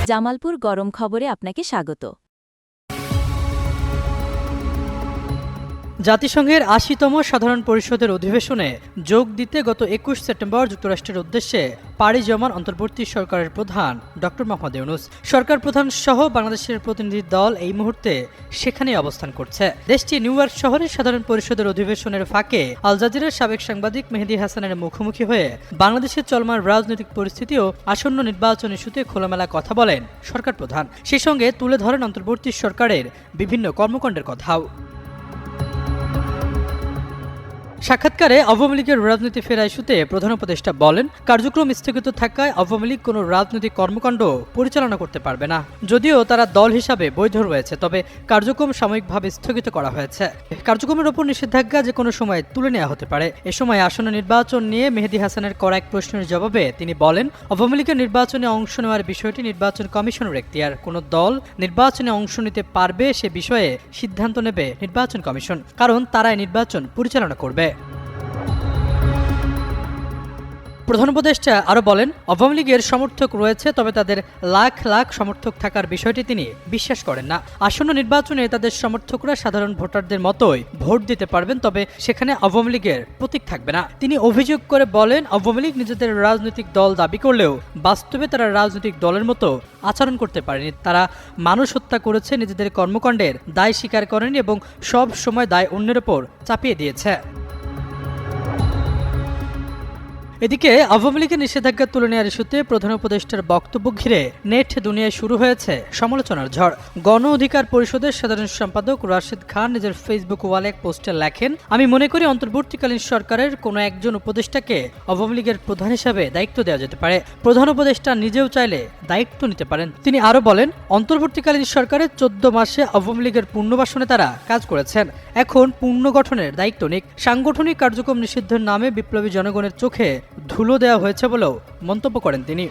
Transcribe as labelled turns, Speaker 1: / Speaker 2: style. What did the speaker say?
Speaker 1: জামালপুর গরম খবরে আপনাকে স্বাগত।
Speaker 2: জাতিসংঘের ৮০তম সাধারণ পরিষদের অধিবেশনে যোগ দিতে গত ২১ সেপ্টেম্বর যুক্তরাষ্ট্রের উদ্দেশ্যে পাড়ি জমান অন্তর্বর্তী সরকারের প্রধান ড. মোহাম্মদ ইউনূস। সরকার প্রধান সহ বাংলাদেশের প্রতিনিধি দল এই মুহূর্তে সেখানেই অবস্থান করছে। দেশটি নিউ ইয়র্ক শহরে সাধারণ পরিষদের অধিবেশনের ফাঁকে আল জাজিরার সাবেক সাংবাদিক মেহেদী হাসানের মুখোমুখি হয়ে বাংলাদেশের চলমান রাজনৈতিক পরিস্থিতি ও আসন্ন নির্বাচন ইস্যুতে খোলামেলা কথা বলেন সরকার প্রধান। সেই সঙ্গে তুলে ধরেন অন্তর্বর্তী সরকারের বিভিন্ন কর্মকাণ্ডের কথাও। সাক্ষাৎকারে আওয়ামী লীগের রাজনীতি ফেরা ইস্যুতে প্রধান উপদেষ্টা বলেন, কার্যক্রম স্থগিত থাকায় আওয়ামী লীগ কোনো রাজনৈতিক কর্মকাণ্ড পরিচালনা করতে পারবে না। যদিও তারা দল হিসাবে বৈধ রয়েছে, তবে কার্যক্রম সাময়িকভাবে স্থগিত করা হয়েছে। কার্যক্রমের ওপর নিষেধাজ্ঞা যে কোনো সময় তুলে নেওয়া হতে পারে। এ সময় আসন্ন নির্বাচন নিয়ে মেহেদী হাসানের করা এক প্রশ্নের জবাবে তিনি বলেন, আওয়ামী লীগের নির্বাচনে অংশ নেওয়ার বিষয়টি নির্বাচন কমিশনের এখতিয়ার। কোনো দল নির্বাচনে অংশ নিতে পারবে সে বিষয়ে সিদ্ধান্ত নেবে নির্বাচন কমিশন, কারণ তারাই নির্বাচন পরিচালনা করবে। প্রধান উপদেষ্টা আরও বলেন, আওয়ামী লীগের সমর্থক রয়েছে, তবে তাদের লাখ লাখ সমর্থক থাকার বিষয়টি তিনি বিশ্বাস করেন না। আসন্ন নির্বাচনে তাদের সমর্থকরা সাধারণ ভোটারদের মতোই ভোট দিতে পারবেন, তবে সেখানে আওয়ামী লীগের প্রতীক থাকবে না। তিনি অভিযোগ করে বলেন, আওয়ামী লীগ নিজেদের রাজনৈতিক দল দাবি করলেও বাস্তবে তারা রাজনৈতিক দলের মতো আচরণ করতে পারেনি। তারা মানুষ হত্যা করেছে, নিজেদের কর্মকাণ্ডের দায় স্বীকার করেনি এবং সব সময় দায় অন্যের ওপর চাপিয়ে দিয়েছে। এদিকে আওয়ামী লীগের নিষেধাজ্ঞা তুলে নেওয়ার ইস্যুতে প্রধান উপদেষ্টার বক্তব্য ঘিরে নেট দুনিয়ায় শুরু হয়েছে সমালোচনার ঝড়। গণ অধিকার পরিষদের সাধারণ সম্পাদক রাশেদ খান নিজের ফেসবুক ওয়ালে এক পোস্টে লেখেন, আমি মনে করি অন্তর্বর্তীকালীন সরকারের কোনো একজন উপদেষ্টাকে আওয়ামী লীগের প্রধান হিসাবে দায়িত্ব দেওয়া যেতে পারে। প্রধান উপদেষ্টা নিজেও চাইলে দায়িত্ব নিতে পারেন। তিনি আরও বলেন, অন্তর্বর্তীকালীন সরকারের ১৪ মাসে আওয়ামী লীগের পুনর্বাসনে তারা কাজ করেছেন। এখন পুনর্গঠনের দায়িত্ব নিক। সাংগঠনিক কার্যক্রম নিষিদ্ধের নামে বিপ্লবী জনগণের চোখে ধুলো দেওয়া হয়েছে বলেও মন্তব্য করেন তিনি।